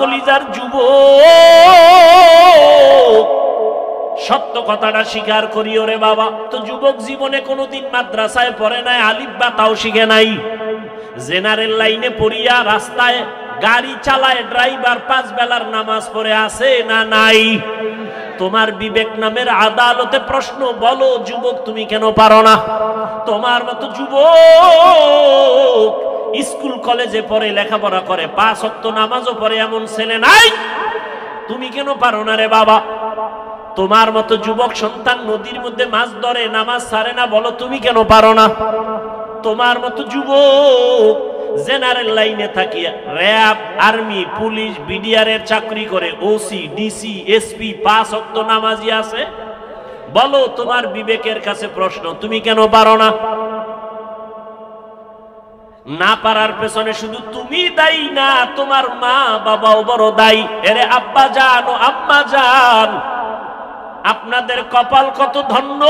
কলিজার যুবক, সত্য কথাটা স্বীকার করিও রে বাবা। তো যুবক জীবনে কোনোদিন মাদ্রাসায় পড়ে নাই, আলিফ বা তাও শিখে নাই, জেনারেল লাইনে পড়িয়া রাস্তায় গাড়ি চালায়, ড্রাইভার 5 বেলার নামাজ পড়ে আছে না নাই? তোমার বিবেক নামের আদালতে প্রশ্ন, বলো যুবক তুমি কেন পারো না? তোমার মতো যুবক স্কুল কলেজে পড়ে, লেখাপড়া করে, 5 ওয়াক্ত নামাজও পড়ে এমন ছেলে নাই, তুমি কেন পারো না রে বাবা? তোমার মতো যুবক সন্তান নদীর মধ্যে মাছ ধরে, নামাজ ছাড়ে না, বলো তুমি কেন পারো না? তোমার মতো যুবক জেনারেল লাইনে থাকিয়া র‍্যাব, আর্মি, পুলিশ, বিডিআর এর চাকরি করে, ওসি, ডিসি, এসপি, 5 ওয়াক্ত নামাজি আছে, বলো তোমার বিবেকের কাছে প্রশ্ন, তুমি কেন পারো না? না পারার পেছনে শুধু তুমি দায়ী না, তোমার মা বাবাও বড় দায়ী। এরে আব্বা জান ও আম্মা জান, আপনাদের কপাল কত ধন্য,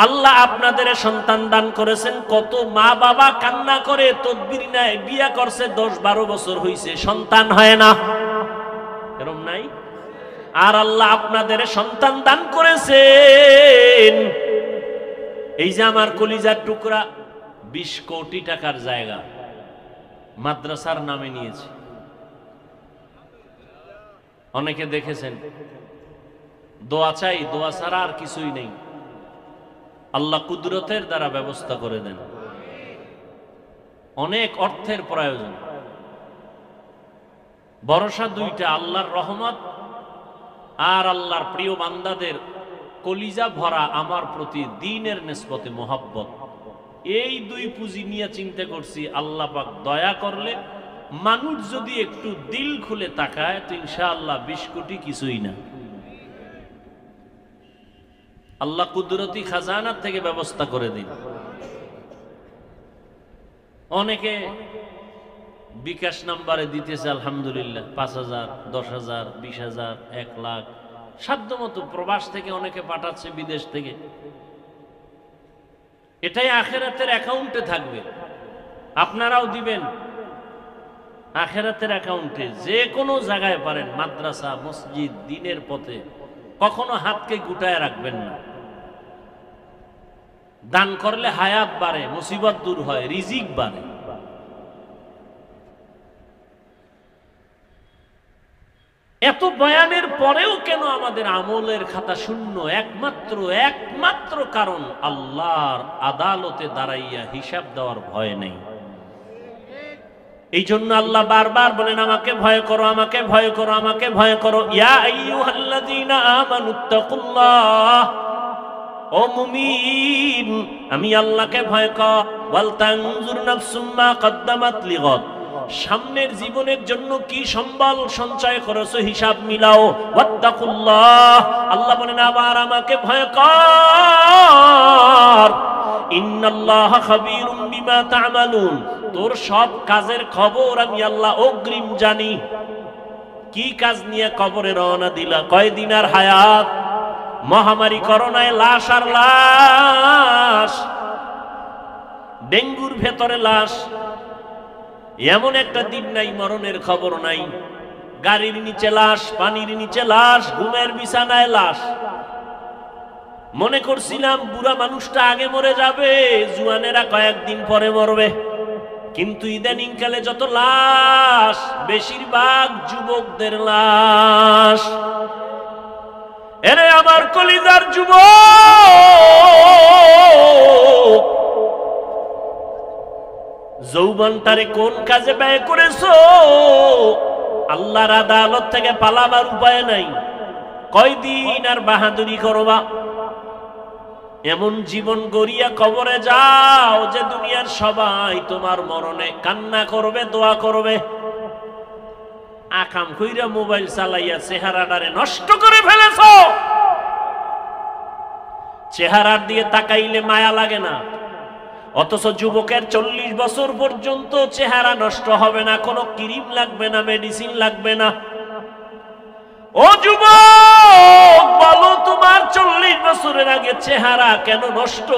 আল্লাহ আপনাদের সন্তান দান করেছেন। কত মা বাবা কান্না করে তদবির নেয়, বিয়ে করছে 10-12 বছর হইছে, সন্তান হয় না, এরকম নাই? আর আল্লাহ আপনাদের সন্তান দান করেছেন। এই যে আমার কলিজার টুকরা 20 কোটি টাকার জায়গা মাদ্রাসার নামে নিয়েছে, অনেকে দেখেছেন। দোয়া চাই, দোয়া ছাড়া আর কিছুই নেই। আল্লাহ কুদরতের দ্বারা ব্যবস্থা করে দেন। অনেক অর্থের প্রয়োজন, ভরসা দুইটা, আল্লাহর রহমত আর আল্লাহর প্রিয় বান্দাদের কলিজা ভরা আমার প্রতি দ্বীনের নিসবতে মোহাব্বত। এই 2 পুঁজি নিয়ে চিন্তা করছি, আল্লাহ পাক দয়া করলে মানুষ যদি একটু দিল খুলে তাকায় তো ইনশাআল্লাহ 20 কোটি কিছুই না। আল্লাহ কুদরতি খাজানার থেকে ব্যবস্থা করে দিন। অনেকে বিকাশ নাম্বারে দিতেছে, আলহামদুলিল্লাহ, 5,000, 10,000, 20,000, 1 লাখ, সাধ্যমতো। প্রবাস থেকে অনেকে পাঠাচ্ছে, বিদেশ থেকে। এটাই আখিরাতের অ্যাকাউন্টে থাকবে, আপনারাও দিবেন আখিরাতের অ্যাকাউন্টে। যে কোনো জায়গায় পারেন, মাদ্রাসা, মসজিদ, দ্বীনের পথে কখনো হাতকে গুটায় রাখবেন না। দান করলে হায়াত বাড়ে, মুসিবত দূর হয়, রিজিক বাড়ে। এত বয়ানের পরেও কেন আমাদের আমলের খাতা শূন্য? একমাত্র কারণ, আল্লাহর আদালতে দাঁড়াইয়া হিসাব দেওয়ার ভয় নেই। এই জন্য আল্লাহ বারবার বলেন, আমাকে ভয় করো, আমাকে ভয় করো, আমাকে ভয় করো। ইয়া আইয়ুহাল্লাযীনা আমানুত্তাকুল্লাহ, ও মুমিন আমি আল্লাহকে ভয় কর। ওয়াল তানজুর নাফসুম মা কদ্দামাত লিগাদ, সামনের জীবনের জন্য কি সম্বল সঞ্চয় করেছো হিসাব মিলাও। ওয়াত্তাকুল্লাহ, আল্লাহ বলেন আবার আমাকে ভয় কর। ইন্নাল্লাহা খাবীরুম বিমা তা'মালুন, তোর সব কাজের খবর আমি আল্লাহ অগ্রিম জানি। কি কাজ নিয়ে কবরে রওনা দিলা? কয়দিন আর হায়াত? মহামারী করোনায় লাশ আর লাশ, ডেঙ্গুর ভেতরে লাশ, এমন একটা দিন নাই মরণের খবর নাই। গাড়ির নিচে লাশ, পানির নিচে লাশ, ঘুমের বিছানায় লাশ। মনে করছিলাম বুড়া মানুষটা আগে মরে যাবে, জুয়ানেরা কয়েকদিন পরে মরবে, কিন্তু ইদানিং কালে যত লাশ, বেশিরভাগ যুবকদের লাশ। এরে আমার কলিজার যুবক, যৌবনটারে কোন কাজে ব্যয় করেছো? আল্লাহর আদালত থেকে পালাবার উপায় নাই। কয়দিন আর বাহাদুরি করবা? এমন জীবন গড়িয়া কবরে যাও যে দুনিয়ার সবাই তোমার মরণে কান্না করবে, দোয়া করবে। আকাম কইরা মোবাইল চালাইয়া চেহারাটারে নষ্ট করে ফেলেছো। চেহারার দিয়ে তাকাইলে মায়া লাগে না, অথচ যুবকের 40 বছর পর্যন্ত চেহারা নষ্ট হবে না, কোনো ক্রিম লাগবে না, মেডিসিন লাগবে না। ও যুবক, বলো তোমার 40 বছরের আগে চেহারা কেন নষ্ট?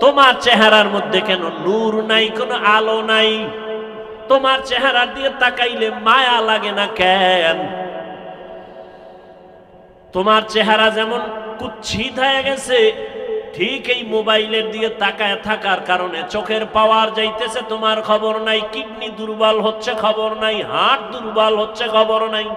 তোমার চেহারার মধ্যে কেন নূর নাই, কোনো আলো নাই? তোমার চেহারার দিকে তাকাইলে মায়া লাগে না কেন? তোমার চেহারা যেমন কুৎসিত হয়ে গেছে, ঠিক এই মোবাইলের দিকে তাকায় থাকার কারণে চোখের পাওয়ার যাইতেছে, তোমার খবর নাই। কিডনি দুর্বল হচ্ছে, খবর নাই। হার্ট দুর্বল হচ্ছে, খবর নাই।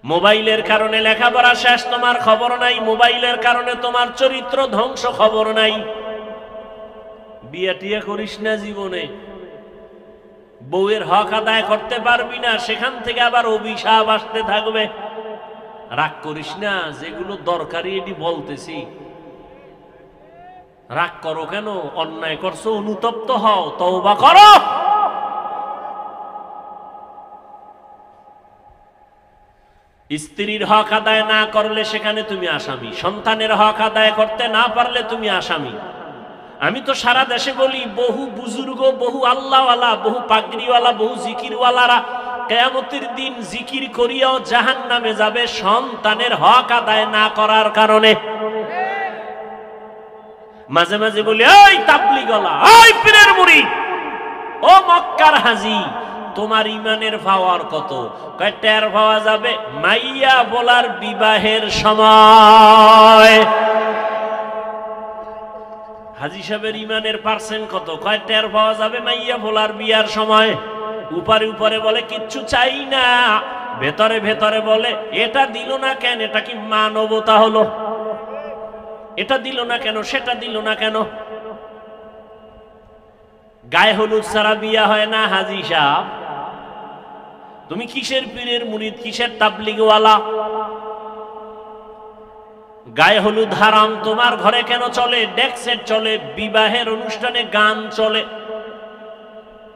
মোবাইলের কারণে লেখাপড়া শেষ, তোমার খবর নাই। মোবাইলের কারণে তোমার চরিত্র ধ্বংস, খবর নাই। বিয়ে টিয়ে করিস না জীবনে, বউয়ের হক আদায় করতে পারবি না, সেখান থেকে আবার অভিশাপ আসতে থাকবে। রাগ করিস না, যেগুলো দরকারি এটি বলতেছি। রাগ করো কেন? অন্যায় করছো, অনুতপ্ত হও, তওবা করো। স্ত্রীর হক আদায় না করলে সেখানে তুমি আসামি। সন্তানের হক আদায় করতে না পারলে তুমি আসামি। আমি তো সারা দেশে বলি, বহু বুজুর্গ, বহু আল্লাহওয়ালা, বহু পাগড়িওয়ালা, বহু জিকিরওয়ালারা কিয়ামতের দিন জিকির করিয়াও জাহান্নামে যাবে সন্তানের হক আদায় না করার কারণে। মাঝে মাঝে বলি, ওই তাবলীগওয়ালা, ওই পীরের মুরিদ, ও মক্কার হাজী, তোমার ইমানের পাওয়ার কত? কয় টের পাওয়া যাবে মাইয়া বলার বিবাহের সময়। হাজী সাহেবের ইমানের পার্সেন্ট কত? কয় টের পাওয়া যাবে মাইয়া বলার বিয়ার সময়। উপরে উপরে বলে কিচ্ছু চাই না, ভেতরে ভেতরে বলে এটা দিল না কেন? এটা কি মানবতা হলো? এটা দিল না কেন, সেটা দিল না কেন? গায়ে হলুদ ছাড়া বিয়া হয় না হাজী সাহেব। তুমি কিসের পীরের মুরিদ, কিসের তাবলীগওয়ালা? গায়ে হলুদ হারাম, তোমার ঘরে কেন চলে? ডেক সেট চলে, বিবাহের অনুষ্ঠানে গান চলে।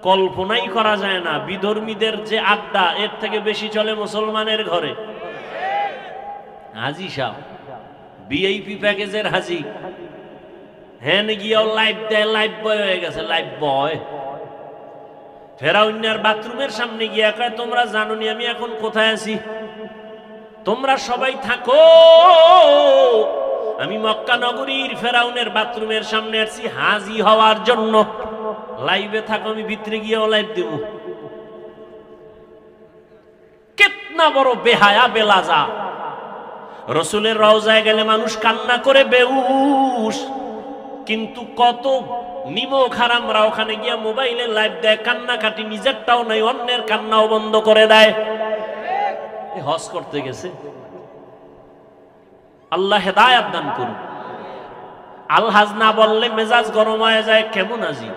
কল্পনাই করা যায় না বিধর্মীদের যে আড্ডা, এর থেকে বেশি চলে মুসলমানের ঘরে। হাজী সাহেব ভিআইপি প্যাকেজের হাজী, হ্যাঁ গিয়াও লাইভ দেয়, লাইভ বয় হয়ে গেছে, লাইভ বয়। ফেরাউনের বাথরুমের সামনে গিয়া কয়, তোমরা জানোনি আমি এখন কোথায় আছি? তোমরা সবাই থাকো, আমি মক্কা নগরীর ফেরাউনের বাথরুমের সামনে আসছি হাজী হওয়ার জন্য। লাইভে থাকো, আমি ভিতরে গিয়েও লাইভ দেব। কেতনা বড় বেহায়া বেলাজা! রসুলের রওজায় গেলে মানুষ কান্না করে বেহুশ, কিন্তু কত নিমক হারামরা ওখানে গিয়া মোবাইলে লাইভ দেয়, কান্নাকাটি নিজেরটাও নাই, অন্যের কান্নাও বন্ধ করে দেয়। হজ করতে গেছে, আল্লাহ হেদায়াত দান করুন। আলহাজ না বললে মেজাজ গরম হয়ে যায়, কেমন আজি?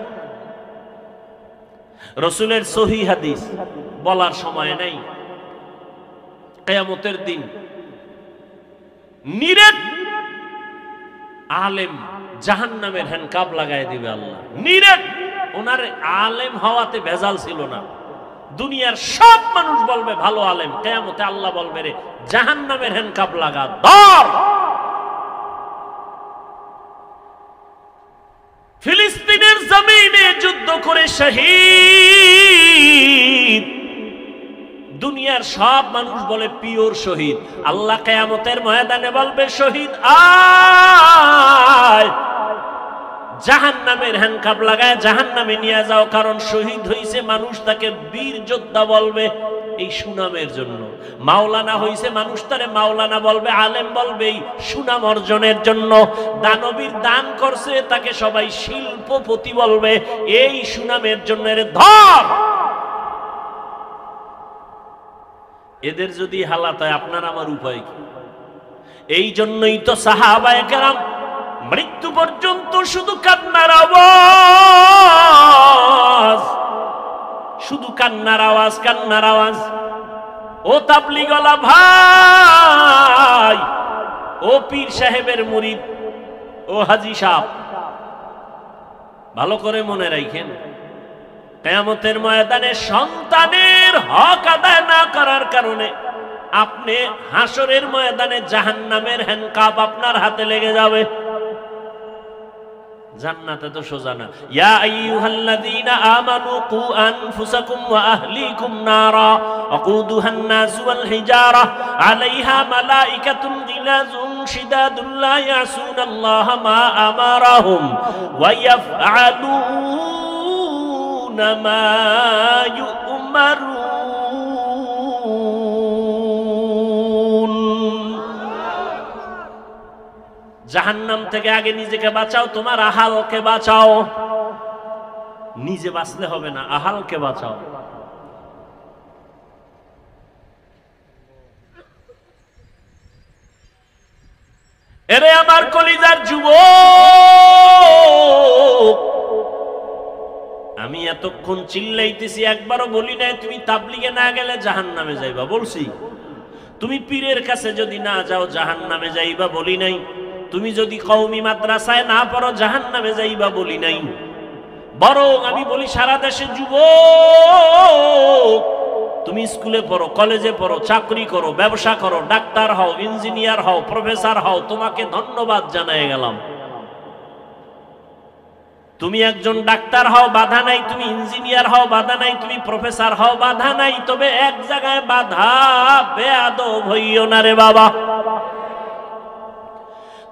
রসুলের সহিহ হাদিস বলার সময় নাই। কিয়ামতের দিন নিরেট আলেম জাহান্নামের হ্যান্ডকাপ লাগাই দিবে আল্লাহ। নিরেট, ওনার আলেম হওয়াতে ভেজাল ছিল না। দুনিয়ার সব মানুষ বলবে ভালো আলেম, কিয়ামতে আল্লাহ বলবে রে জাহান্নামের হ্যান্ডকাপ লাগা, ধর। ফিলিস্তিনের জমিনে যুদ্ধ করে শহীদ, দুনিয়ার সব মানুষ বলে পিওর শহীদ। আল্লাহ কিয়ামতের ময়দানে বলবে শহীদ আয়, জাহান্নামের হ্যান্ডকাপ লাগায় জাহান্নামে নিয়ে যাও। কারণ শহীদ হইছে মানুষ তাকে বীর যোদ্ধা বলবে এই সুনামের জন্য। মাওলানা হইছে মানুষ তারে মাওলানা বলবে, আলেম বলবে এই সুনাম অর্জনের জন্য। দানবীর দান করছে তাকে সবাই শিল্পপতি বলবে এই সুনামের জন্য। এর ধর, এদের যদি হালাত হয় আপনার আমার উপায় কি? এই জন্যই তো সাহাবায়ে কেরাম মৃত্যু পর্যন্ত শুধু কান্নার আওয়াজ, শুধু কান্নার আওয়াজ, কান্নার আওয়াজ। ও তাবলীগওয়ালা ভাই, ও পীর সাহেবের মুরিদ, ও হাজী সাহেব, ভালো করে মনে রাখেন, কিয়ামতের ময়দানে সন্তানের হক আদায় না করার কারণে আপনি হাসরের ময়দানে জাহান্নামের হ্যান্ডকাপ আপনার হাতে লেগে যাবে। জান্নাতে তো সোজা না। ইয়া আইয়ুহাল্লাযীনা আমানু কু আনফুসাকুম ওয়া আহলিকুম নারা ওয়াকুদুহান নাস ওয়াল হিজারা আলাইহা মালাইকাতুন গিলাযুন শিদাদুল্লাহ ইয়াসুনাল্লাহ মা আমারাহুম ওয়া ইয়াফআলুনা মা ইউমারুন। জাহান্নাম থেকে আগে নিজেকে বাঁচাও, তোমার আহালকে বাঁচাও। নিজে বাঁচলে হবে না, আহালকে বাঁচাও। এরে আমার কলিজার যুবক, আমি এতক্ষণ চিল্লাইতেছি, একবারও বলি নাই তুমি তাবলিগে না গেলে জাহান্নামে যাইবা, বলছি। তুমি পীরের কাছে যদি না যাও জাহান্নামে যাইবা, বলি নাই। তুমি যদি কওমি মাদ্রাসায় না পড়ো জাহান্নামে যাইবা, বলি নাই। বরং আমি বলি সারা দেশে যুবক, তুমি স্কুলে পড়ো, কলেজে পড়ো, চাকরি করো, ব্যবসা করো, ডাক্তার হও, ইঞ্জিনিয়ার হও, প্রফেসর হও, তোমাকে ধন্যবাদ জানাই গেলাম। তুমি একজন ডাক্তার হও, বাধা নাই। তুমি ইঞ্জিনিয়ার হও, বাধা নাই। তুমি প্রফেসর হও, বাধা নাই। তবে এক জায়গায় বাধা, বেয়াদব হইও না রে বাবা।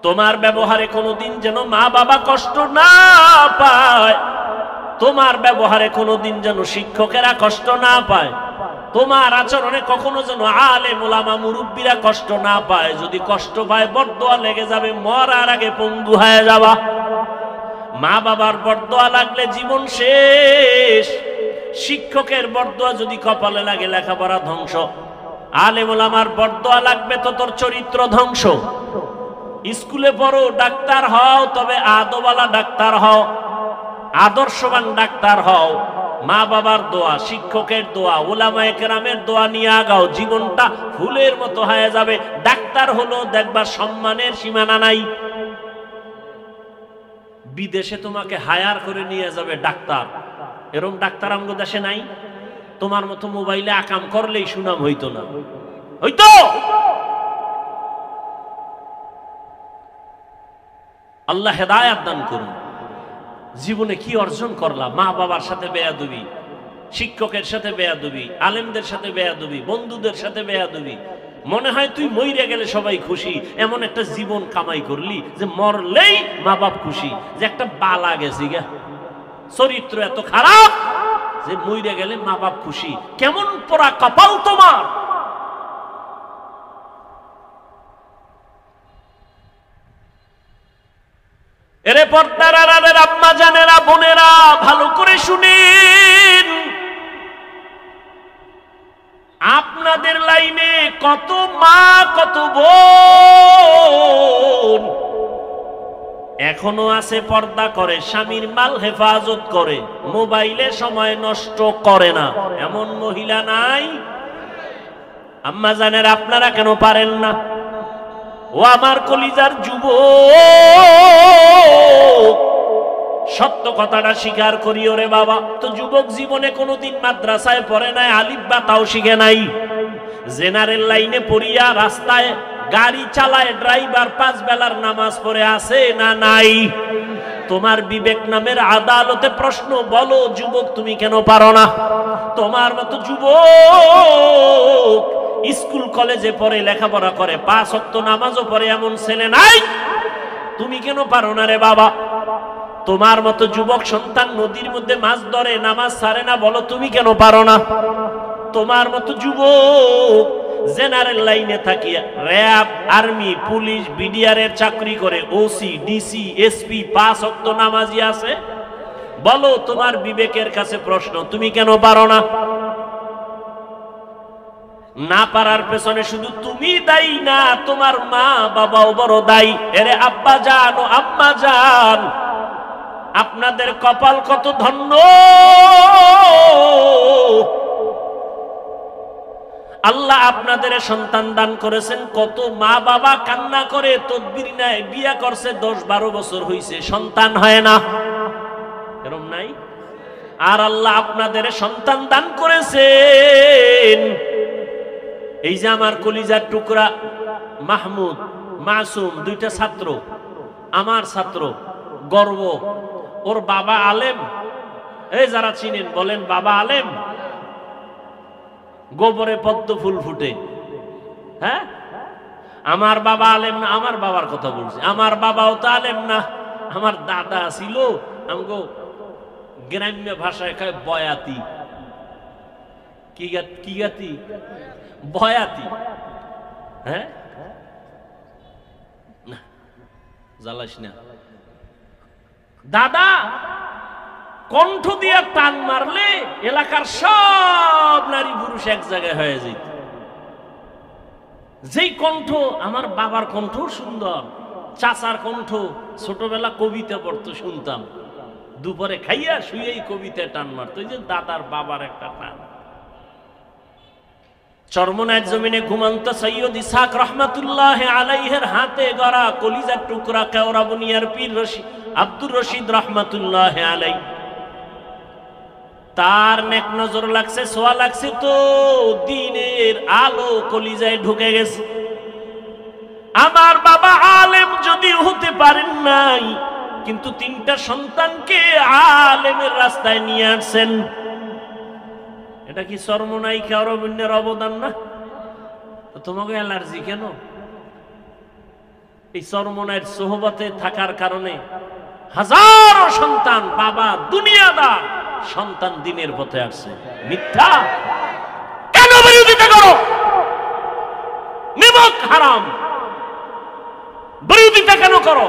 তোমার ব্যবহারে কোনোদিন যেন মা বাবা কষ্ট না পায়, তোমার ব্যবহারে কোনোদিন যেন শিক্ষকেরা কষ্ট না পায়, তোমার আচরণে কখনো যেন আলেম ওলামা মুরব্বীরা কষ্ট না পায়। যদি কষ্ট পায় বরদোয়া লেগে যাবে, মরার আগে পঙ্গু হয়ে যাবা। মা বাবার বরদোয়া লাগলে জীবন শেষ। শিক্ষকের বরদোয়া যদি কপালে লাগে লেখাপড়া ধ্বংস। আলেম ওলামার বরদোয়া লাগবে তো তোর চরিত্র ধ্বংস। স্কুলে পড়ো, ডাক্তার হও, তবে আদওয়ালা ডাক্তার হও, আদর্শবান ডাক্তার হও। মা বাবার দোয়া, শিক্ষকের দোয়া, উলামায়ে কেরামের দোয়া নিয়ে আগাও, জীবনটা ফুলের মতো হয়ে যাবে। ডাক্তার হলো দেখবা সম্মানের সীমানা নাই। বিদেশে তোমাকে হায়ার করে নিয়ে যাবে ডাক্তার, এরকম ডাক্তার আমগো দেশে নাই। তোমার মতো মোবাইলে আকাম করলেই সুনাম হইতো না, হইতো। আল্লাহ হেদায়েত দান করুন। জীবনে কি অর্জন করলাম? মা বাবার সাথে বেয়াদবি, শিক্ষকের সাথে বেয়াদবি, আলেমদের সাথে বেয়াদবি, বন্ধুদের সাথে বেয়াদবি। মনে হয় তুই মইরে গেলে সবাই খুশি, এমন একটা জীবন কামাই করলি যে মরলেই মা বাপ খুশি, যে একটা বালা গেছি গা, চরিত্র এত খারাপ যে মইরে গেলে মা বাপ খুশি। কেমন পোড়া কপাল তোমার! এরে পর্দার আড়ালের আম্মা জানেরা, বোনেরা, ভালো করে শুনেন। আপনাদের লাইনে কত মা, কত বোন এখনো আছে পর্দা করে, স্বামীর মাল হেফাজত করে, মোবাইলে সময় নষ্ট করে না, এমন মহিলা নাই? আম্মা জানেরা, আপনারা কেন পারেন না? ও আমার কলিজার যুবক, সত্য কথাটা স্বীকার করিও রে বাবা। তো যুবক জীবনে কোনোদিন মাদ্রাসায় পড়ে নাই, আলিফ বা তাও শিখে নাই। জেনারেল লাইনে পড়িয়া রাস্তায় গাড়ি চালায়, ড্রাইভার 5 বেলার নামাজ পড়ে আছে না নাই? তোমার বিবেক নামের আদালতে প্রশ্ন, বলো যুবক তুমি কেন পারো না? তোমার মতো যুবক স্কুল কলেজে পড়ে, লেখাপড়া করে, 5 ওয়াক্ত নামাজও পড়ে এমন ছেলে নাই। তুমি কেন পারো না রে বাবা? তোমার মতো যুবক সন্তান নদীর মধ্যে মাছ ধরে, নামাজ ছাড়ে না, বলো তুমি কেন পারো না? তোমার মতো যুবক জেনারেল লাইনে থাকিয়া র‍্যাব, আর্মি, পুলিশ, বিডিআর এর চাকরি করে, ওসি, ডিসি, এসপি, 5 ওয়াক্ত নামাজি আছে, বলো তোমার বিবেকের কাছে প্রশ্ন, তুমি কেন পারো না? না পারার পেছনে শুধু তুমি দায়ী না, তোমার মা বাবাও বড় দায়ী। এরে আব্বা জান ও আম্মা জান, আপনাদের কপাল কত ধন্য। আল্লাহ আপনাদের সন্তান দান করেছেন। কত মা বাবা কান্না করে, তদবির নেয়, বিয়া করছে 10-12 বছর হইছে, সন্তান হয় না, এরকম নাই? আর আল্লাহ আপনাদের সন্তান দান করেছেন। এই যে আমার কলিজার টুকরা মাহমুদ, মাসুম, 2টা ছাত্র, আমার ছাত্র, গর্ব। ওর বাবা আলেম, এই যারা চিনেন বলেন বাবা আলেম। গোবরে পদ্ম ফুল ফুটে, হ্যাঁ? আমার বাবা আলেম না, আমার বাবার কথা বলছি, আমার বাবাও তো আলেম না। আমার দাদা ছিল আমগো গ্রাম্য ভাষায় কয় বয়াতি। কি গাতি? বয়াতি। হ্যাঁ, না জ্বালাস না। দাদা কণ্ঠ দিয়ে টান মারলে এলাকার সব নারী পুরুষ এক জায়গায় হয়ে যেত। যেই কণ্ঠ, আমার বাবার কণ্ঠ সুন্দর, চাচার কণ্ঠ, ছোটবেলা কবিতা পড়তো শুনতাম, দুপুরে খাইয়া শুয়েই কবিতায় টান মারতো। এই যে দাদার বাবার একটা টান। চরমনার জমিনে ঘুমন্ত সৈয়দ ইসহাক রহমাতুল্লাহ আলাইহির হাতে গড়া কলিজার টুকরা কেওড়া বুনিয়ার পীর আব্দুর রশিদ রহমাতুল্লাহ আলাইহি, তার নেক নজর লাগছে, সোয়া লাগছে তো দিনের আলো কলিজায় ঢুকে গেছে। আমার বাবা আলেম যদি হতে পারেন নাই, কিন্তু 3টা সন্তানকে আলেমের রাস্তায় নিয়ে আসছেন। এটা কি চরমনাই কেওড়াবন্যের অবদান না? তো তোমাকে অ্যালার্জি কেন? এই চরমনাইয়ের সোহবতে থাকার কারণে হাজারো সন্তান, বাবা দুনিয়াদার, সন্তান দিনের পথে আসছে। মিথ্যা কেন বিরোধিতা করো? নিমক হারাম, বিরোধিতা কেন করো?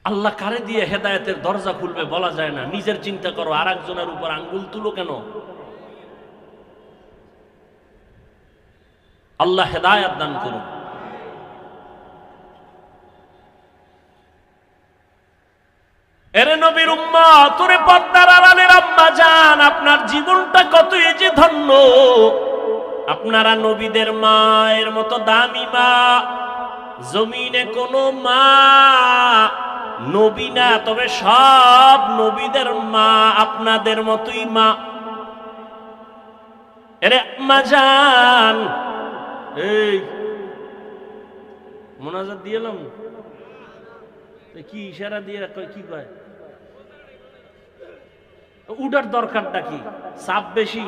আল্লাহ কারে দিয়ে হেদায়েতের দরজা খুলবে বলা যায় না। নিজের চিন্তা করো, আর একজনের উপর আঙ্গুল তুলো কেন? আল্লাহ হেদায়েত দান করুন। এরে নবীর উম্মত, তোরে পর্দার আড়ালের আম্মা জান, আপনার জীবনটা কতই যে ধন্য। আপনারা নবীদের মায়ের মতো দামি মা, জমিনে কোনো মা নবী না, তবে সব নবীদের মা আপনাদের মতোই মা। এরে আম্মা জান, এই মোনাজাত দিয়েলাম, কি ইশারা দিয়ে কয়, কি কয়? উঠার দরকারটা কি? চাপ বেশি?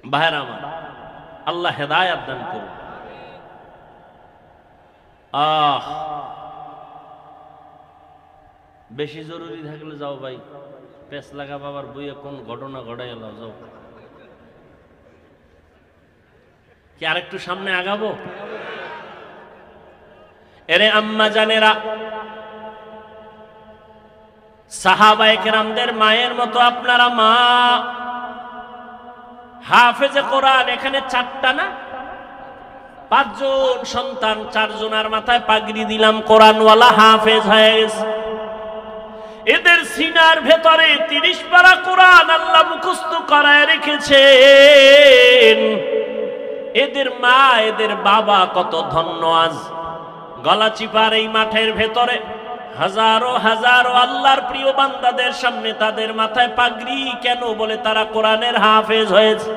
ভাইরা আমার, আল্লাহ হেদায়েত দান করুন। বেশি জরুরি থাকলে যাও ভাই, পেছ লাগা বাবার বইয়ে কোন ঘটনা ঘটাই এলো, যাও। কি আরেকটু সামনে আগাবো? এরে আম্মা জানেরা, সাহাবায়ে কেরামদের মায়ের মতো আপনারা মা। হাফেজে কোরআন এখানে 4টা না 5 জন সন্তান, 4 জনের মাথায় পাগড়ি দিলাম, কোরআনওয়ালা হাফেজ হয়ে গেছে। এদের সিনার ভেতরে 30 পারা কোরআন আল্লাহ মুখস্থ করায় রেখেছেন। এদের মা, এদের বাবা কত ধন্য। আজ গলাচিপার এই মাঠের ভেতরে হাজারো হাজারো আল্লাহর প্রিয় বান্দাদের সামনে তাদের মাথায় পাগড়ি কেন? বলে তারা কোরআনের হাফেজ হয়েছে।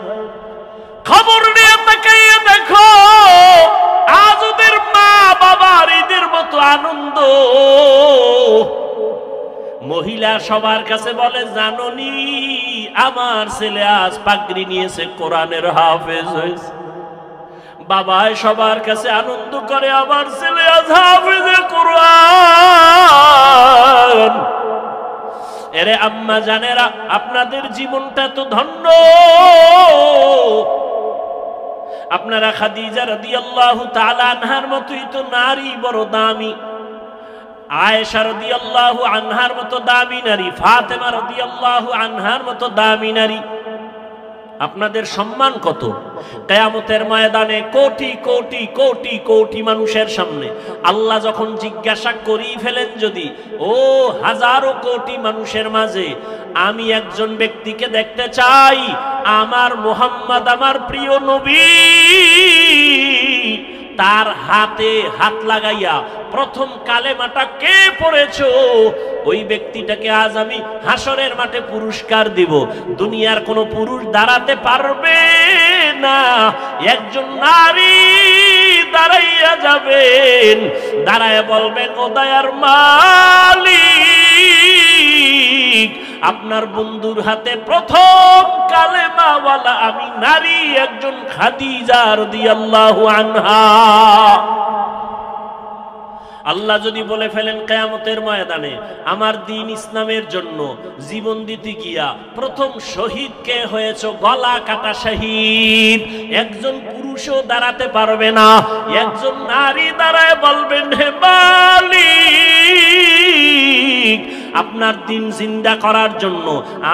খবর নিয়ে তাকাইয়ে দেখো, আজ ওদের মা বাবার ঈদের মতো আনন্দ। মহিলা সবার কাছে বলে, জাননি আমার ছেলে আজ পাগড়ি নিয়েছে, কোরআনের হাফেজ হয়েছে। বাবায় সবার কাছে আনন্দ করে, আমার ছেলে আজ হাফেজে কোরআন। এরে আম্মা জানেরা, আপনাদের জীবনটা তো ধন্য। আপনারা খাদিজা রাদিয়াল্লাহু তাআলা আনহার মতোই তো নারী, বড় দামি। আয়েশা রাদিয়াল্লাহু আনহার মতো দামি নারী, ফাতেমা রাদিয়াল্লাহু আনহার মতো দামি নারী। আপনাদের সম্মান কত? কিয়ামতের ময়দানে কোটি কোটি কোটি কোটি মানুষের সামনে আল্লাহ যখন জিজ্ঞাসা করি ফেলেন, যদি ও হাজারো কোটি মানুষের মাঝে আমি একজন ব্যক্তিকে দেখতে চাই, আমার মুহাম্মদ, আমার প্রিয় নবী, তার হাতে হাত লাগাইয়া প্রথম কালেমাটা কে পড়েছো, ওই ব্যক্তিটাকে আজ আমি হাসরের মাঠে পুরস্কার দিব। দুনিয়ার কোন পুরুষ দাঁড়াতে পারবে না। একজন নারী দাঁড়াইয়া যাবেন, দাঁড়ায় বলবেন, ও দয়ার মালিক, মালিক, আপনার বন্ধুর হাতে প্রথম কালেমাওয়ালা আমি নারী একজন খাদিজা রাদিয়াল্লাহু আনহা। আল্লাহ যদি বলে ফেলেন কিয়ামতের ময়দানে আমার দ্বীন ইসলামের জন্য জীবন দিতে গিয়া প্রথম শহীদ কে হয়েছে, গলা কাটা শহীদ, একজন পুরুষও দাঁড়াতে পারবে না, একজন নারী দাঁড়ায় বলবেন হে মালিক, আপনার দ্বীন জিন্দা করার জন্য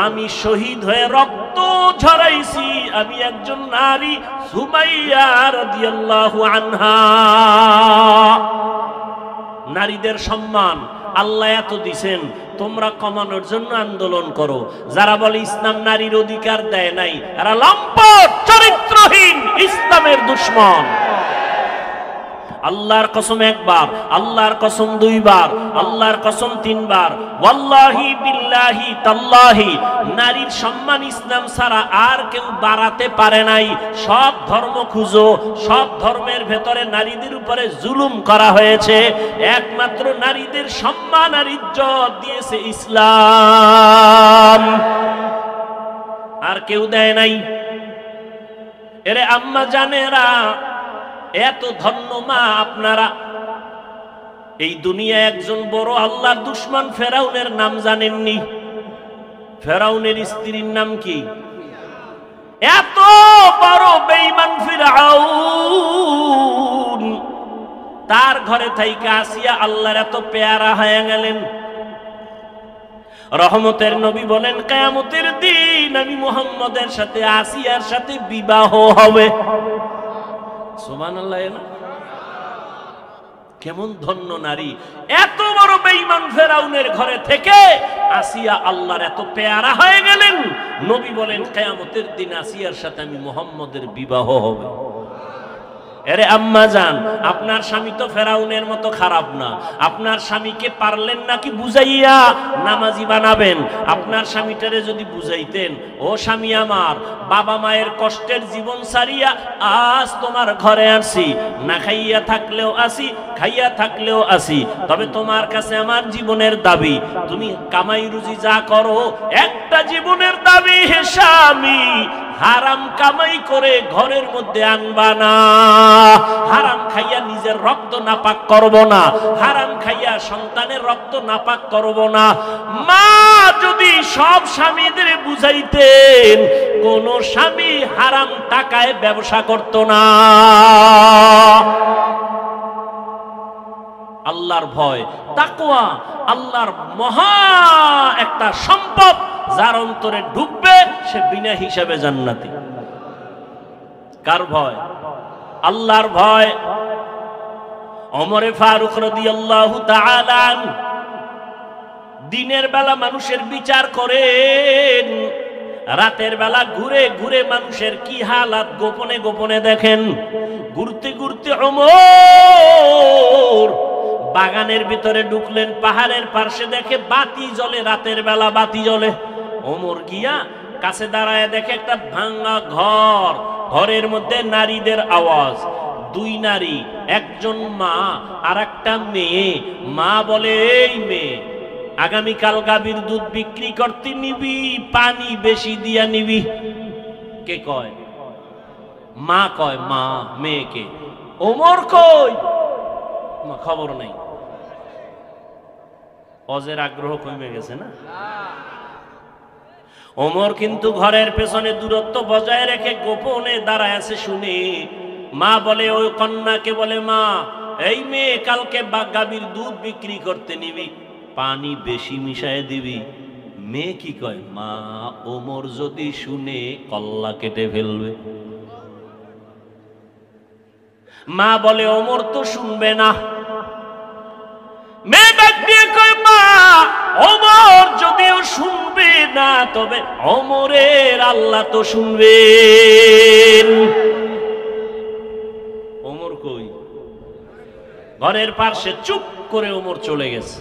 আমি শহীদ হয়ে রক্ত ঝরাইছি, আমি একজন নারী সুমাইয়া রাদিয়াল্লাহু আনহা। নারীদের সম্মান আল্লাহ এত দিছেন, তোমরা কমানোর জন্য আন্দোলন করো। যারা বলে ইসলাম নারীর অধিকার দেয় নাই, এরা লম্পট, চরিত্রহীন, ইসলামের দুশমন। আল্লাহর কসম একবার, আল্লাহর কসম দুইবার, আল্লাহর কসম তিনবার, ওয়াল্লাহি বিল্লাহি তাল্লাহি, নারীর সম্মান ইসলাম ছাড়া আর কেউ বাড়াতে পারে নাই। সব ধর্ম খুঁজো, সব ধর্মের ভেতরে নারীদের উপরে জুলুম করা হয়েছে, একমাত্র নারীদের সম্মান আর ইজ্জত দিয়েছে ইসলাম, আর কেউ দেয় নাই। এরে আম্মা জানেরা, এত ধন্য মা আপনারা। এই দুনিয়া একজন বড় আল্লাহর দুশমন ফেরাউনের নাম জানেননি? ফেরাউনের স্ত্রীর নাম কি? এত বড় বেঈমান ফিরআউন, তার ঘরে থাইকা আসিয়া আল্লাহর এত পেয়ারা হয়ে গেলেন। রহমতের নবী বলেন কিয়ামতের দিন আমি মুহাম্মদের সাথে আসিয়ার সাথে বিবাহ হবে। সুবহানাল্লাহ। কেমন ধন্য নারী, এত বড় বেঈমান ফেরাউনের ঘরে থেকে আসিয়া আল্লাহর এত পেয়ারা হয়ে গেলেন। নবী বলেন কিয়ামতের দিন আসিয়ার সাথে আমি মুহাম্মদের বিবাহ হবে। এরে আম্মা জান, আপনার স্বামী তো ফেরাউনের মতো খারাপ না। আপনার স্বামীকে পারলেন নাকি বুঝাইয়া নামাজি বানাবেন? আপনার স্বামীটারে যদি বুঝাইতেন, ও স্বামী আমার, বাবা মায়ের কষ্টের জীবন সারিয়া আজ তোমার ঘরে আসি, না খাইয়া থাকলেও আসি, খাইয়া থাকলেও আসি, তবে তোমার কাছে আমার জীবনের দাবি, তুমি কামাই রুজি যা করো, একটা জীবনের দাবি হে স্বামী, হারাম কামাই করে ঘরের মধ্যে আনবা না, হারাম খাইয়া নিজের রক্ত নাপাক করব না, হারাম খাইয়া সন্তানের রক্ত নাপাক করব না। মা যদি সব স্বামীদের বুঝাইতেন, কোন স্বামী হারাম টাকায় ব্যবসা করত না। আল্লাহর ভয়, তাকওয়া আল্লাহর মহা একটা সম্পদ, যার অন্তরে ঢুকবে সে বিনা হিসাবে জান্নাতি। কার ভয়? আল্লাহর ভয়। ওমরে ফারুক রাদিয়াল্লাহু তাআলা আনহু দিনের বেলা মানুষের বিচার করেন, রাতের বেলা ঘুরে ঘুরে মানুষের কি হালাত গোপনে গোপনে দেখেন। ঘুরতে ঘুরতে ওমর বাগানের ভিতরে ঢুকলেন, পাহাড়ের পাশে দেখে বাতি জ্বলে, রাতের বেলা বাতি জ্বলে। ওমর গিয়া কাছে দাঁড়ায় দেখে একটা ভাঙা ঘর, ঘরের মধ্যে নারীদের আওয়াজ, দুই নারী, একজন মা আর একটা মেয়ে। মা বলে, এই মেয়ে, আগামীকাল গাভীর দুধ বিক্রি করতে নিবি, পানি বেশি দিয়া নিবি। কে কয়? মা কয়। মা মেয়েকে। ওমর কই? খবর নাই। অজের আগ্রহ কমে গেছে না? ওমর কিন্তু ঘরের পেছনে দূরত্ব বজায় রেখে গোপনে দাঁড়ায় আছে শুনে। মা বলে, ওই কন্যাকে বলে, মা, এই মেয়ে কালকে গাভীর দুধ বিক্রি করতে নিবি, পানি বেশি মিশায় দিবি। মেয়ে কি কয়? মা, ওমর যদি শুনে কল্লা কেটে ফেলবে। মা বলে, ওমর তো শুনবে না। মেয়ে ডাক দিয়ে কয়, মা, ওমর যদিও শুনবে না, তবে ওমরের আল্লাহ তো শুনবেন। ওমর কই? ঘরের পাশে চুপ করে ওমর চলে গেছে।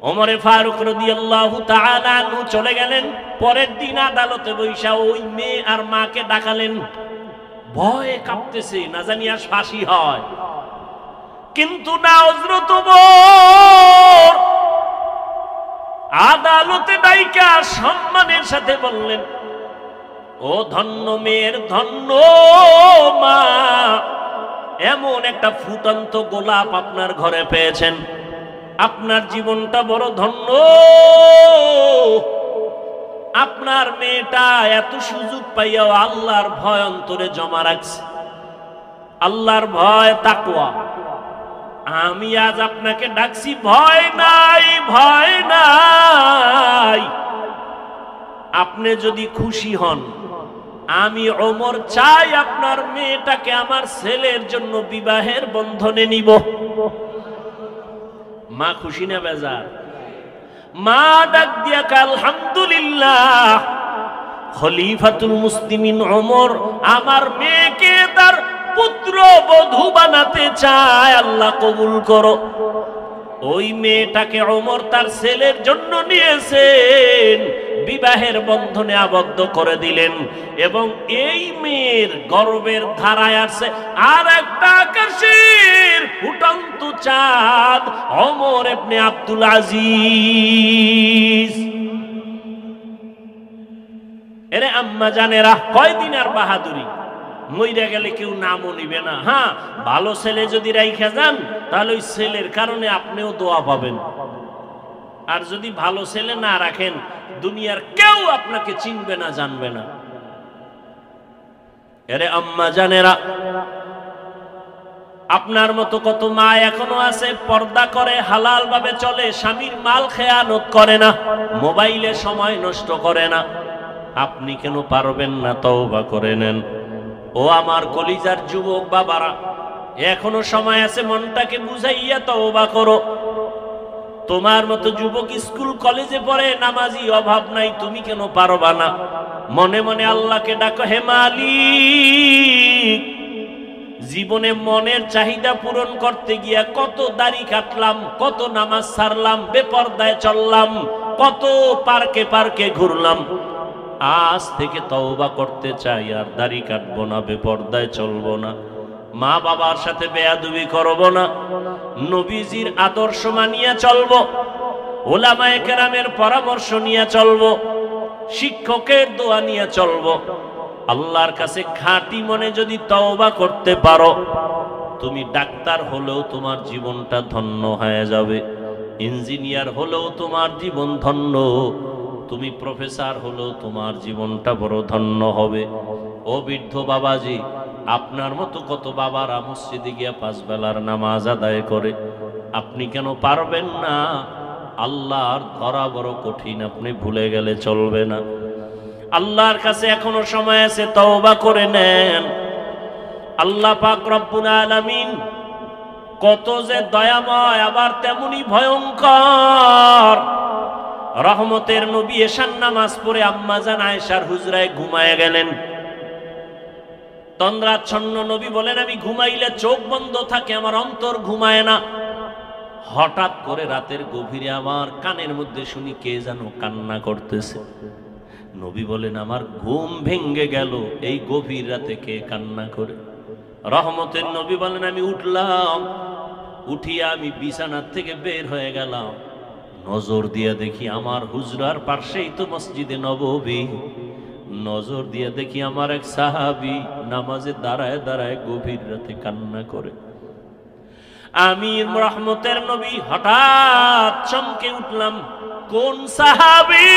ওমরে ফারুক রাদিয়াল্লাহু তাআলা আনহু চলে গেলেন। পরের দিন আদালতে বৈশা ওই মেয়ে আর মাকে ডাকালেন। ভয়ে কাঁপতেছে, না জানি আর ফাঁসি হয়। কিন্তু না, হযরত ওমর আদালতে ডাইকা সম্মানের সাথে বললেন, ও ধন্য মেয়ের ধন্য মা, এমন একটা ফুটন্ত গোলাপ আপনার ঘরে পেয়েছেন, আপনার জীবনটা বড় ধন্য। আপনার মেয়েটা এত সুযোগ পাইয়াও আল্লাহর ভয় অন্তরে জমা রাখছে, আল্লাহর ভয়, তাকওয়া। আমি আজ আপনাকে ডাকছি, ভয় নাই, ভয় নাই। আপনি যদি খুশি হন, আমি ওমর চাই আপনার মেয়েটাকে আমার ছেলের জন্য বিবাহের বন্ধনে নিব। মা খুশি না বেজার? মা ডাক দিয়া আলহামদুলিল্লাহ, খলিফাতুল মুসলিমিন ওমর আমার মেয়েকে তার পুত্র বধূ বানাতে চায়, আল্লাহ কবুল করো। ওই মেয়েটাকে ওমর তার ছেলের জন্য নিয়েছেন, বিবাহের বন্ধনে আবদ্ধ করে দিলেন। এবং এই মেয়ের গর্বের ধারায় আছে আর একটা আকাশের ফুটন্ত চাঁদ, ওমর ইবনে আব্দুল আজিজ। এরে আম্মা জানেরা, কয়দিন আর বাহাদুরি, মইরা গেলে কেউ নামও নিবে না। হ্যাঁ, ভালো ছেলে যদি রাইখা যান, তাহলে ওই ছেলের কারণে আপনিও দোয়া পাবেন। আর যদি ভালো ছেলে না রাখেন, দুনিয়ার কেউ আপনাকে চিনবে না, জানবে না। এরে আম্মা জানেরা, আপনার মতো কত মা এখনো আছে, পর্দা করে, হালাল ভাবে চলে, স্বামীর মাল খেয়ানত করে না, মোবাইলে সময় নষ্ট করে না। আপনি কেন পারবেন না? তওবা করে নেন। ও আমার কলিজার যুবক বাবারা, এখনো সময় আছে, মনটাকে বুঝাইয়া তওবা করো। তোমার মতো যুবক স্কুল কলেজে পড়ে, নামাজি, অভাব নাই, তুমি কেন পারবা না? মনে মনে আল্লাহকে ডাকো, হে মালিক, জীবনে মনের চাহিদা পূরণ করতে গিয়া কত দাড়ি কাটলাম, কত নামাজ ছাড়লাম, বেপরদায় চললাম, কত পার্কে পার্কে ঘুরলাম। আজ থেকে তওবা করতে চাই, আর দাড়ি কাটবো না, বেপরদায় চলবো না, মা বাবার সাথে বেয়াদবি করব না, নবীজির আদর্শ মানিয়া চলবো, ওলামায়ে কেরামের পরামর্শ নিয়ে চলবো, শিক্ষকের দোয়া নিয়ে চলবো। আল্লাহর কাছে খাঁটি মনে যদি তওবা করতে পারো, তুমি ডাক্তার হলেও তোমার জীবনটা ধন্য হয়ে যাবে, ইঞ্জিনিয়ার হলেও তোমার জীবন ধন্য, তুমি প্রফেসর হলেও তোমার জীবনটা বড় ধন্য হবে। ও বৃদ্ধ বাবাজি, আপনার মতো কত বাবারা মসজিদে গিয়া 5 বেলার নামাজ আদায় করে, আপনি কেন পারবেন না? আল্লাহর ধরা বড় কঠিন, আপনি ভুলে গেলে চলবে না। আল্লাহর কাছে এখনো সময় আছে, তওবা করে নেন। আল্লাহ পাক রব্বুল আলামিন কত যে দয়াময়, আবার তেমনি ভয়ঙ্কর। রহমতের নবী এশার নামাজ পড়ে আম্মাজান আয়েশার হুজরায় ঘুমায় গেলেন। তন্দ্রাচ্ছন্ন নবী বলেন, আমি ঘুমাইলে চোখ বন্ধ থাকে, আমার অন্তর ঘুমায় না। হঠাৎ করে রাতের গভীরে আমার কানের মধ্যে শুনি কে যেন কান্না করতেছে। নবী বলেন, আমার ঘুম ভেঙ্গে গেল, এই গভীর রাতে কে কান্না করে? রহমতের নবী বলেন, আমি উঠলাম, উঠিয়া আমি বিছানার থেকে বের হয়ে গেলাম, নজর দিয়া দেখি আমার হুজরার পাশেই তো মসজিদে নববী, নজর দিয়ে দেখি আমার এক সাহাবী নামাজে দাঁড়ায় দাঁড়ায় গভীর রাতে কান্না করে। আমি রহমতের নবী হঠাৎ চমকে উঠলাম, কোন সাহাবী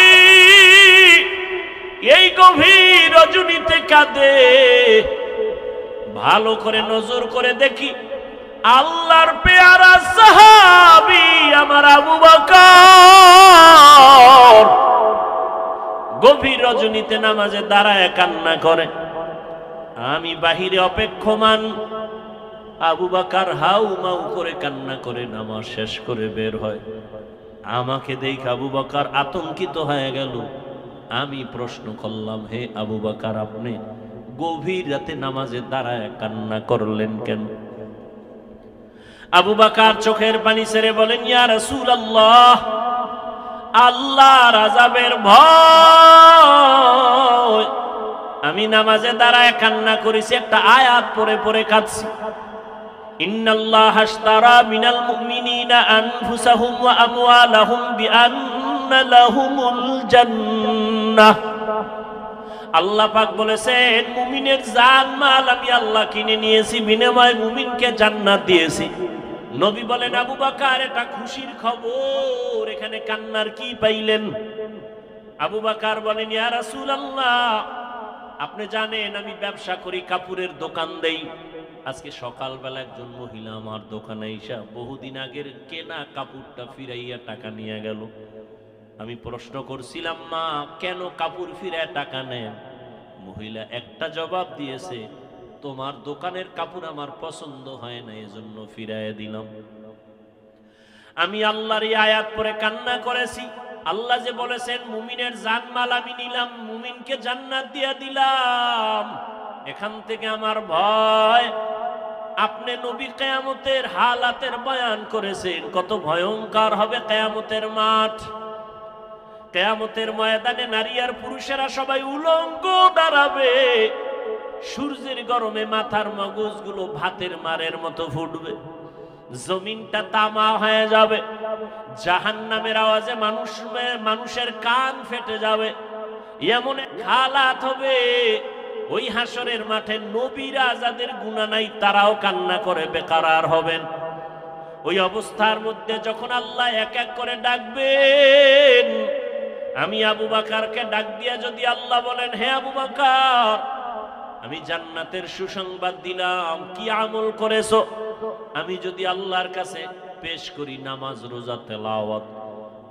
এই গভীর রজনীতে কাঁদে? ভালো করে নজর করে দেখি, আল্লাহর পেয়ারা সাহাবী আমার আবু বকর গভীর রজনীতে নামাজে দাঁড়ায় কান্না করে। আমি বাহিরে অপেক্ষমান, আবু বকর হাউ মাউ করে কান্না করে নামাজ শেষ করে বের হয়। আমাকে দেখে আবু বকর আতঙ্কিত হয়ে গেল। আমি প্রশ্ন করলাম, হে আবু বকর, আপনি গভীর রাতে নামাজে দাঁড়ায় কান্না করলেন কেন? আবু বকর চোখের পানি ছেড়ে বলেন, ইয়া রাসূলুল্লাহ, আল্লাহর আযাবের ভয় আমি নামাজে দাঁড়ায় কান্না করেছি, একটা আয়াত পড়ে পড়ে কাঁদছি। ইন্নাল্লাহা আশতারা মিনাল মুমিনিনা আনফুসাহুম ওয়া আমওয়ালাহুম বিআন্না আন্না লাহুমুল জান্নাহ। আল্লাহ পাক বলেছেন মুমিনের জান মাল আমি আল্লাহ কিনে নিয়েছি, বিনিময়ে মুমিনকে জান্নাত দিয়েছি। নবী বলেন আবু বকর এটা খুশির খবর, এখানে কান্নার কি পাইলেন? আবু বকর বলেন ইয়া রাসূলুল্লাহ আপনি জানেন আমি ব্যবসা করি, কাপড়ের দোকান দেই। আজকে সকালবেলা একজন মহিলা আমার দোকানে এসে বহুদিন আগের কেনা কাপড়টা ফিরাইয়া টাকা নিয়ে গেল। আমি প্রশ্ন করছিলাম মা কেন কাপড় ফিরায় টাকা নেন? মহিলা একটা জবাব দিয়েছে, তোমার দোকানের কাপড় আমার পছন্দ হয় না, এজন্য ফিরাইয়া দিলাম। আমি আল্লাহর এই আয়াত পড়ে কান্না করেছি। আল্লাহ যে বলেছেন মুমিনের জানমাল আমি নিলাম, মুমিনকে জান্নাত দিয়ে দিলাম, এখান থেকে আমার ভয়। আপনি নবী কিয়ামতের হালাতের বয়ান করেছেন, কত ভয়ঙ্কর হবে কিয়ামতের মাঠ। কিয়ামতের ময়দানে নারী আর পুরুষেরা সবাই উলঙ্গ দাঁড়াবে, সূর্যের গরমে মাথার মগজগুলো ভাতের মারের মতো ফুটবে, জমিনটা তামা হয়ে যাবে, জাহান্নামের আওয়াজে মানুষের কান ফেটে যাবে। এমন হালাত হবে ওই হাসরের মাঠে নবীরা যাদের গুনাহ নাই তারাও কান্না করে বেকারার হবেন। ওই অবস্থার মধ্যে যখন আল্লাহ এক এক করে ডাকবেন, আমি আবু বকরকে ডাক দিয়া যদি আল্লাহ বলেন হে আবু বকর আমি জান্নাতের সুসংবাদ দিলাম, কি আমল করেছো? আমি যদি আল্লাহর কাছে পেশ করি নামাজ রোজা তেলাওয়াত,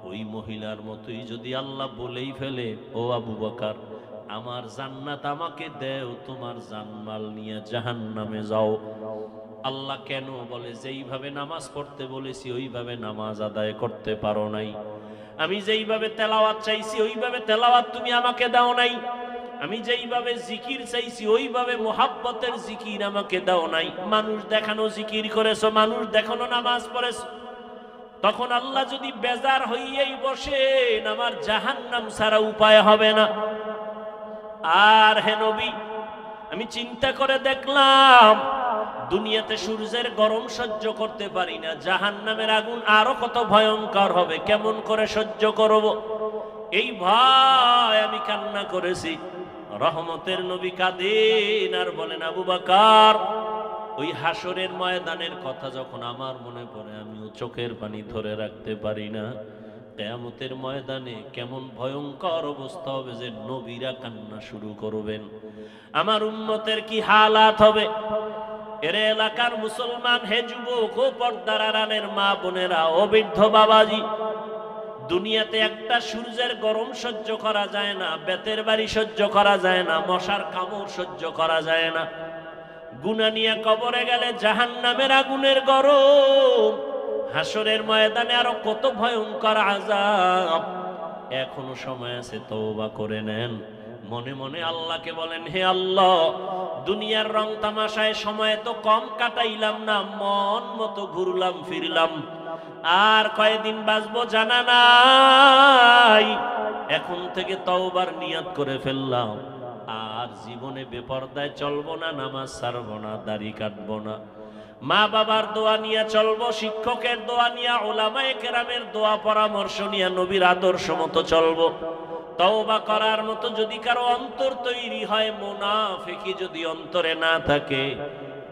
ওই মহিলার মতোই যদি আল্লাহ বলেই ফেলে ও আবু বকর আমার জান্নাত আমাকে দেও, তোমার জানমাল নিয়ে জাহান্নামে যাও। আল্লাহ কেন বলে যেইভাবে নামাজ পড়তে বলেছি ওইভাবে নামাজ আদায় করতে পারো নাই, আমি যেইভাবে তেলাওয়াত চাইছি ওইভাবে তেলাওয়াত তুমি আমাকে দাও নাই, আমি যেইভাবে জিকির চাইছি ওইভাবে মোহাব্বতের জিকির আমাকে দাও নাই। মানুষ দেখানো জিকির করেছো, মানুষ দেখানো নামাজ পড়েছো। তখন আল্লাহ যদি বেজার হইয়াই বসেন আমার জাহান্নাম ছাড়া উপায় হবে না। আর হে নবী আমি চিন্তা করে দেখলাম দুনিয়াতে সূর্যের গরম সহ্য করতে পারি না, জাহান্নামের আগুন আরো কত ভয়ঙ্কর হবে, কেমন করে সহ্য করব? এই ভয় আমি কান্না করেছি। রহমতের নবী কাঁদেন আর বলেন আবু বকর ওই হাসরের ময়দানের কথা যখন আমার মনে পড়ে আমিও চোখের পানি ধরে রাখতে পারি না। কিয়ামতের ময়দানে কেমন ভয়ঙ্কর অবস্থা হবে যে নবীরা কান্না শুরু করবেন, আমার উম্মতের কি হালাত হবে। এর এলাকার মুসলমান হে যুবক ও পর্দার আড়ালের মা বোনেরা ও বৃদ্ধ বাবাজি, দুনিয়াতে একটা সূর্যের গরম সহ্য করা যায় না, বেতের বাড়ি সহ্য করা যায় না, মশার কামড় সহ্য করা যায় না। গুনাহ নিয়ে কবরে গেলে জাহান্নামের আগুনের গরম, হাসরের ময়দানে আরো কত ভয়ঙ্কর আযাব। এখনো সময় আছে, তওবা করে নেন। মনে মনে আল্লাহকে বলেন হে আল্লাহ দুনিয়ার রং তামাশায় সময় তো কম কাটাইলাম না, মন মতো ঘুরলাম ফিরলাম, আর কয়দিন বাঁচবো জানা নাই, এখন থেকে তওবার নিয়ত করে ফেললাম, আর জীবনে বেপরদায় চলবো না, নামাজ ছাড়বো না, দাড়ি কাটবো না, মা বাবার দোয়া নিয়ে চলবো, শিক্ষকের দোয়া নিয়ে, উলামায়ে কেরামের দোয়া পরামর্শ নিয়ে নবীর আদর্শ মতো চলবো। তওবা করার মতো যদি কারো অন্তর তৈরি হয়, মুনাফিকি যদি অন্তরে না থাকে,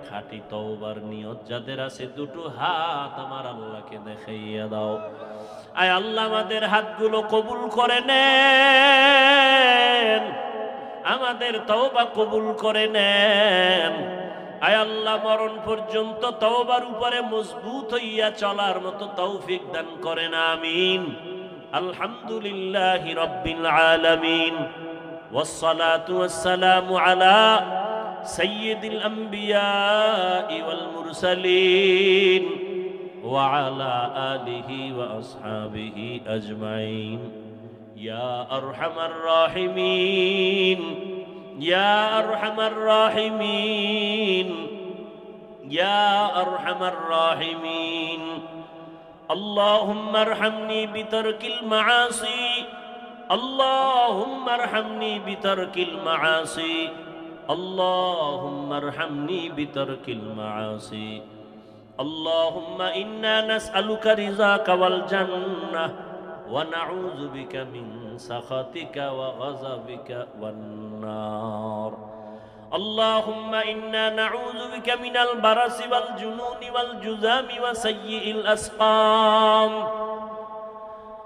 খাঁটি তওবার নিয়ত যাদের আছে দুটো হাত আমার আল্লাহকে দেখাইয়া দাও। আয় আল্লাহ আমাদের হাতগুলো কবুল করে নেন, আমাদের তওবা কবুল করে নেন। আয় আল্লাহ মরণ পর্যন্ত তওবার উপরে মজবুত হইয়া চলার মতো তৌফিক দান করেন, আমিন। আলহামদুলিল্লাহি রাব্বিল আলামিন ওয়াসসালাতু ওয়াসসালামু আলা সাইয়্যিদিল আমবিয়া ওয়াল মুরসালিন ওয়া আলা আলিহি ওয়া আসহাবিহি আজমাইন। ইয়া আরহামার রাহিমিন ইয়া আরহামার রাহিমিন ইয়া আরহামার রাহিমিন। اللهم ارحمني بترك المعاصي، اللهم ارحمني بترك المعاصي، اللهم ارحمني بترك المعاصي، اللهم إنا نسألك رضاك والجنة ونعوذ بك من سخطك وغضبك والنار اللهم إنا نعوذ بك من البرص والجنون والجذام وسيء الأسقام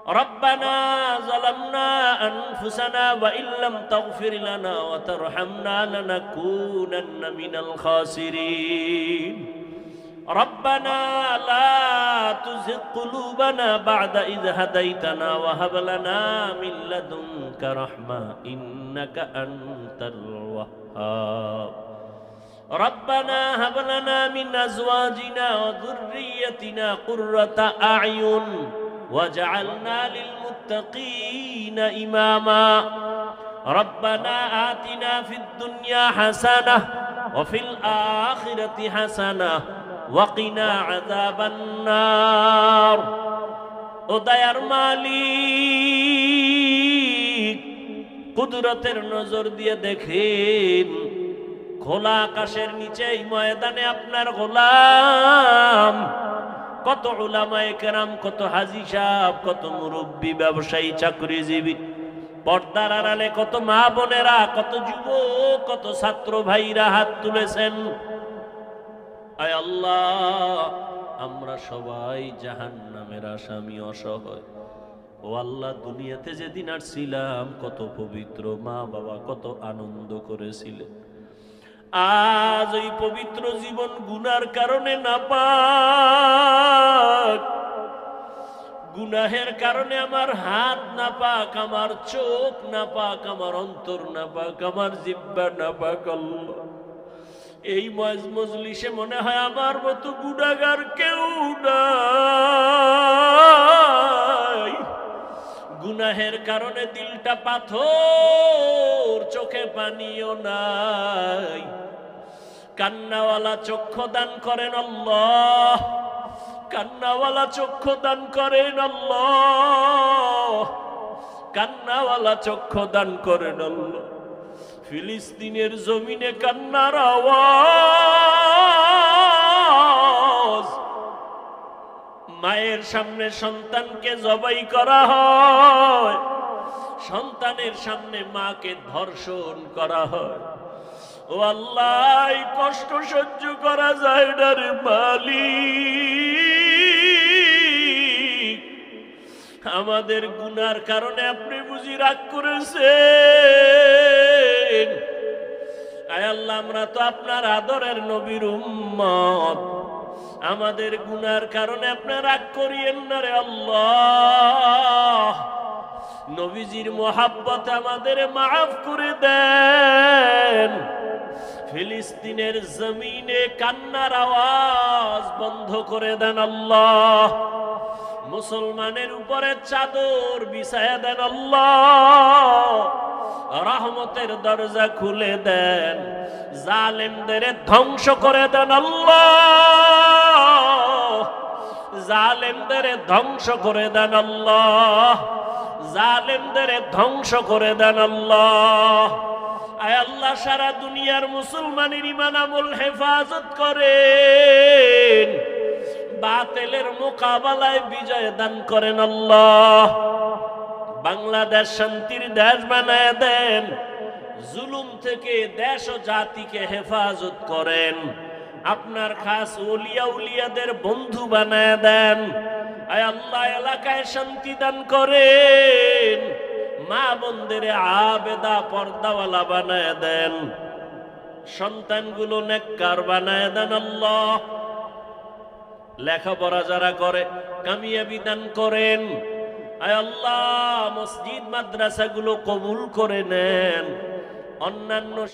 ربنا ظلمنا أنفسنا وإن لم تغفر لنا وترحمنا لنكونن من الخاسرين ربنا لا تزغ قلوبنا بعد إذ هديتنا وهب لنا من لدنك رحمة إنك أنت الوهاب ربنا هب لنا من أزواجنا وذريتنا قرة أعين وجعلنا للمتقين إماما ربنا آتنا في الدنيا حسنة وفي الآخرة حسنة وقنا عذاب النار উদয়ার মালিক কুদরতের নজর দিয়ে দেখেন খোলা আকাশের নিচে এই ময়দানে আপনার গোলাম কত উলামায়ে কেরাম কত হাজী সাহেব কত মুরব্বী ব্যবসায়ী চাকরিজীবী পর্দার আড়ালে কত মা বোনেরা কত যুবক কত ছাত্র ভাইরা হাত তুলেছেন আয় আল্লাহ আমরা সবাই জাহান্নামের আসামি অসহায় ও আল্লাহ দুনিয়াতে যেদিন আসছিলাম কত পবিত্র মা বাবা কত আনন্দ করেছিলেন আজ ওই পবিত্র জীবন গুনার কারণে নাপাক গুনাহের কারণে আমার হাত নাপাক আমার চোখ নাপাক আমার অন্তর নাপাক আমার জিহ্বা নাপাক আল্লাহ এই মজলিসে মনে হয় আমার মতো গুনাহগার কেউ নাই গুনাহের কারণে দিলটা পাথর চোখে পানিও নাই কান্নাওয়ালা চক্ষু দান করেন আল্লাহ কান্নাওয়ালা চক্ষু দান করেন আল্লাহ কান্নাওয়ালা চক্ষু দান করেন আল্লাহ ফিলিস্তিনের জমিনে কান্নার আওয়াজ মায়ের সামনে সন্তানকে জবাই করা হয় সন্তানের সামনে মাকে ধর্ষণ করা হয় ও আল্লাহ এই কষ্ট সহ্য করা যায় না রে মালিক আমাদের গুনার কারণে আপনি বুঝি রাগ করেছেন আয় আল্লাহ আমরা তো আপনার আদরের নবীর উম্মত আমাদের গুনার কারণে আপনি রাগ করিয়েন না রে আল্লাহ নবীজির মোহাব্বত আমাদের মাফ করে দেন ফিলিস্তিনের জমিনে কান্নার আওয়াজ বন্ধ করে দেন আল্লাহ মুসলমানের উপরে চাদর বিছায়া দেন আল্লাহ রহমতের দরজা খুলে দেন জালেমদের ধ্বংস করে দেন আল্লাহ জালেমদের ধ্বংস করে দেন আল্লাহ জালেমদের ধ্বংস করে দেন আল্লাহ আয় আল্লাহ সারা দুনিয়ার মুসলমানের ঈমান আমল হেফাজত করেন বাতিলের মোকাবেলায় বিজয় দান করেন আল্লাহ বাংলাদেশ শান্তির দেশ বানায় দেন জুলুম থেকে দেশ ও জাতিকে হেফাজত করেন আপনার খাস ওলিয়া উলিয়াদের বন্ধু বানায় দেন আয় আল্লাহ এলাকায় শান্তি দান করেন মা বোনদের আবেদা পর্দাওয়ালা বানায় দেন সন্তানগুলো নেককার বানায় দেন আল্লাহ লেখাপড়া যারা করে কামিয়াবি দান করেন আয় আল্লাহ মসজিদ মাদ্রাসাগুলো কবুল করে নেন অন্যান্য